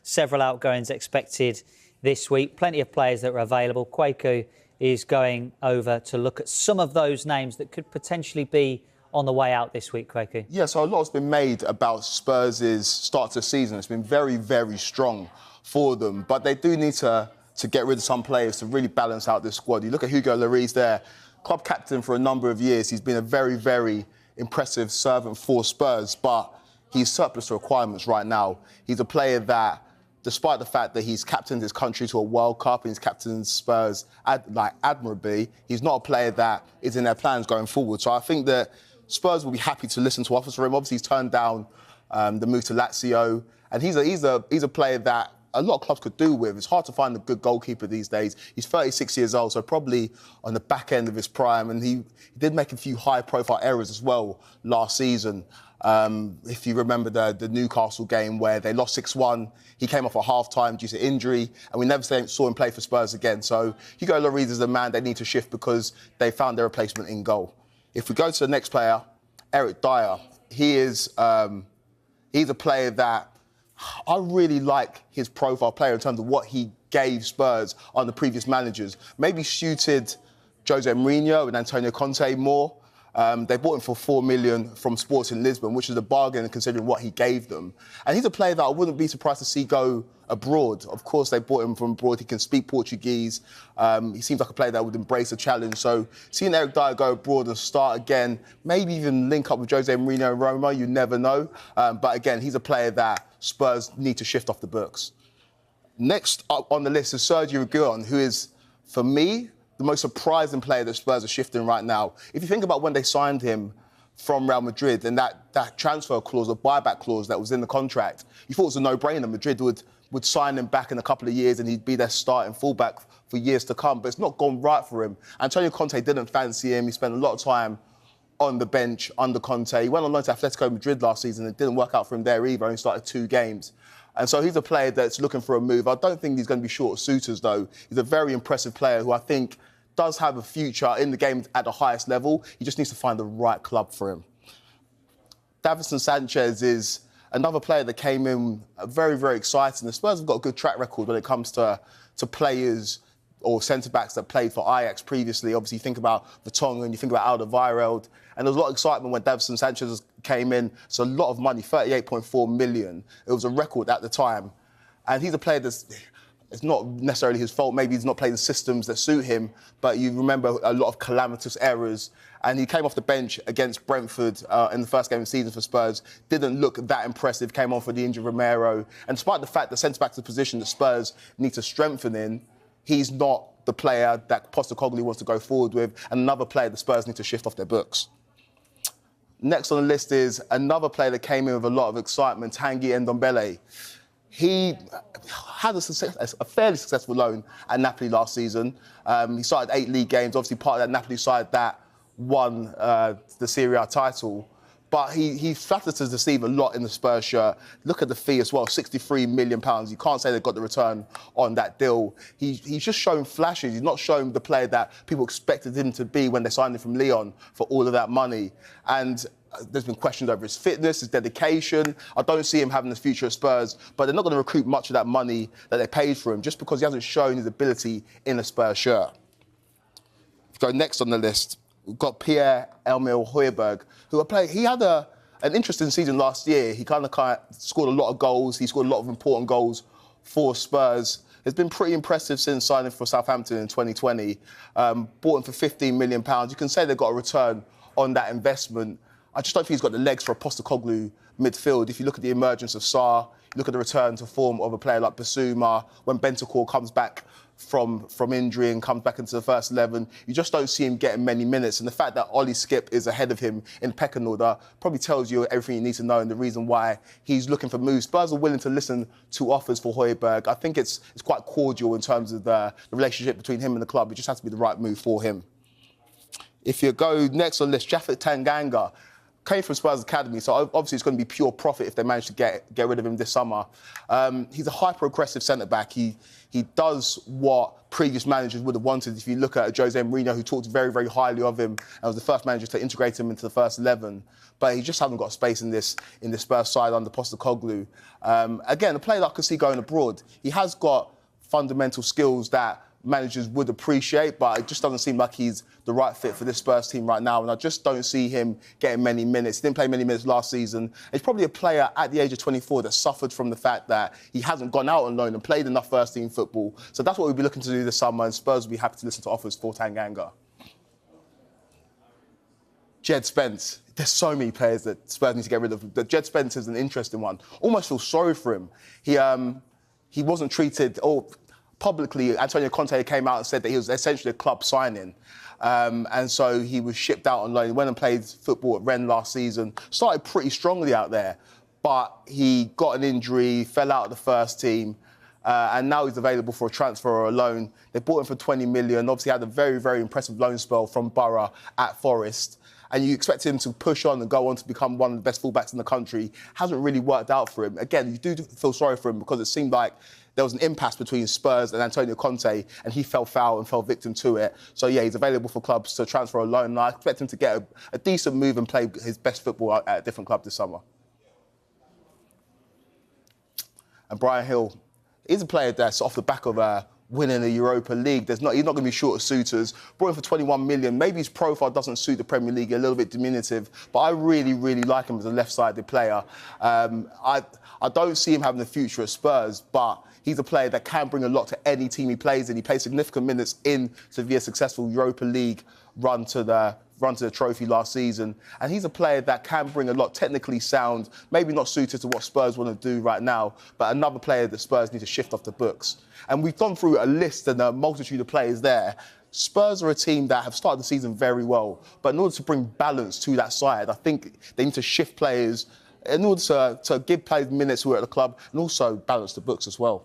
several outgoings expected this week. Plenty of players that are available. Kwaku is going over to look at some of those names that could potentially be on the way out this week, Kwaku. Yeah, so a lot's been made about Spurs' start to the season. It's been very, very strong for them, but they do need to get rid of some players to really balance out this squad. You look at Hugo Lloris there, club captain for a number of years. He's been a very, very impressive servant for Spurs, but he's surplus to requirements right now. He's a player that, despite the fact that he's captained his country to a World Cup and he's captained Spurs admirably, he's not a player that is in their plans going forward. So I think that Spurs will be happy to listen to offers for him. Obviously, he's turned down the move to Lazio, and he's a player that a lot of clubs could do with. It's hard to find a good goalkeeper these days. He's 36 years old, so probably on the back end of his prime, and he did make a few high-profile errors as well last season. If you remember the Newcastle game where they lost 6-1, he came off at half-time due to injury, and we never saw him play for Spurs again. So Hugo Lloris is the man they need to shift because they found their replacement in goal. If we go to the next player, Eric Dier, he's a player that I really like his profile player in terms of what he gave Spurs on the previous managers. Maybe suited Jose Mourinho and Antonio Conte more. They bought him for $4 million from Sporting Lisbon, which is a bargain considering what he gave them. And he's a player that I wouldn't be surprised to see go abroad. Of course, they bought him from abroad. He can speak Portuguese. He seems like a player that would embrace a challenge. So seeing Eric Dier go abroad and start again, maybe even link up with Jose Mourinho and Roma, you never know. But again, he's a player that Spurs need to shift off the books. Next up on the list is Sergio Reguilon, who is, for me, the most surprising player that Spurs are shifting right now. If you think about when they signed him from Real Madrid and that transfer clause, or buyback clause that was in the contract, you thought it was a no-brainer. Madrid would sign him back in a couple of years and he'd be their starting fullback for years to come. But it's not gone right for him. Antonio Conte didn't fancy him. He spent a lot of time on the bench under Conte. He went on loan to Atletico Madrid last season. It didn't work out for him there either. He only started 2 games. And so he's a player that's looking for a move. I don't think he's going to be short of suitors, though. He's a very impressive player who I think does have a future in the game at the highest level. He just needs to find the right club for him. DAVINSON Sanchez is another player that came in very, very exciting. The Spurs have got a good track record when it comes to players or centre-backs that played for Ajax previously. Obviously, you think about Vertonghen, you think about Alderweireld, and there was a lot of excitement when DAVINSON Sanchez came in. It's a lot of money, 38.4 million. It was a record at the time. And he's a player it's not necessarily his fault. Maybe he's not playing systems that suit him, but you remember a lot of calamitous errors. And he came off the bench against Brentford in the first game of the season for Spurs. Didn't look that impressive. Came on for the injured Romero. And despite the fact that centre-back's a position that Spurs need to strengthen in, he's not the player that Postecoglou wants to go forward with, and another player the Spurs need to shift off their books. Next on the list is another player that came in with a lot of excitement, Tanguy Ndombele. He had a fairly successful loan at Napoli last season. He started 8 league games, obviously part of that Napoli side that won the Serie A title. But he flatters to deceive a lot in the Spurs shirt. Look at the fee as well, £63 million. You can't say they got the return on that deal. He's just shown flashes. He's not shown the player that people expected him to be when they signed him from Lyon for all of that money. And there's been questions over his fitness, his dedication. I don't see him having the future at Spurs, but they're not going to recoup much of that money that they paid for him just because he hasn't shown his ability in a Spurs shirt. Go next on the list. We've got Pierre-Emile Hojbjerg, he had an interesting season last year. He kind of scored a lot of goals. He scored a lot of important goals for Spurs. It's been pretty impressive since signing for Southampton in 2020. Bought him for £15 million. You can say they got a return on that investment. I just don't think he's got the legs for a Postecoglou midfield. If you look at the emergence of Sarr, you look at the return to form of a player like Basuma, when Bentancur comes back from injury and comes back into the first 11, you just don't see him getting many minutes. And the fact that Ollie Skip is ahead of him in pecking order probably tells you everything you need to know and the reason why he's looking for moves. Spurs are willing to listen to offers for Hojbjerg. I think it's quite cordial in terms of the relationship between him and the club. It just has to be the right move for him. If you go next on the list, JAPHET Tanganga. came from Spurs Academy, so obviously it's going to be pure profit if they manage to get rid of him this summer. He's a hyper-aggressive centre-back. He does what previous managers would have wanted. If you look at Jose Mourinho, who talked very, very highly of him, and was the first manager to integrate him into the first 11. But he just hasn't got space in this Spurs side under Postecoglou. Again, a player that I could see going abroad. He has got fundamental skills that managers would appreciate, but it just doesn't seem like he's the right fit for this Spurs team right now, and I just don't see him getting many minutes. He didn't play many minutes last season. He's probably a player at the age of 24 that suffered from the fact that he hasn't gone out on loan and played enough first-team football. So that's what we'll be looking to do this summer, and Spurs will be happy to listen to offers for Tanganga. Jed Spence. There's so many players that Spurs need to get rid of. The Jed Spence is an interesting one. Almost feel sorry for him. He wasn't treated... Publicly, Antonio Conte came out and said that he was essentially a club signing. And so he was shipped out on loan. He went and played football at Rennes last season. Started pretty strongly out there, but he got an injury, fell out of the first team, and now he's available for a transfer or a loan. They bought him for 20 million. Obviously had a very, very impressive loan spell from Borough at Forest. And you expect him to push on and go on to become one of the best fullbacks in the country. Hasn't really worked out for him. Again, you do feel sorry for him because it seemed like there was an impasse between Spurs and Antonio Conte, and he fell foul and fell victim to it. So, yeah, he's available for clubs to transfer a loan. And I expect him to get a decent move and play his best football at a different club this summer. And Bryan Hill is a player that's off the back of winning the Europa League. He's not going to be short of suitors. Brought him for 21 million. Maybe his profile doesn't suit the Premier League, a little bit diminutive, but I really, really like him as a left-sided player. I don't see him having the future at Spurs, but he's a player that can bring a lot to any team he plays in. He played significant minutes in Sevilla's successful Europa League run to the trophy last season. And he's a player that can bring a lot, technically sound, maybe not suited to what Spurs want to do right now, but another player that Spurs need to shift off the books. And we've gone through a list and a multitude of players there. Spurs are a team that have started the season very well, but in order to bring balance to that side, I think they need to shift players in order to give players minutes who are at the club and also balance the books as well.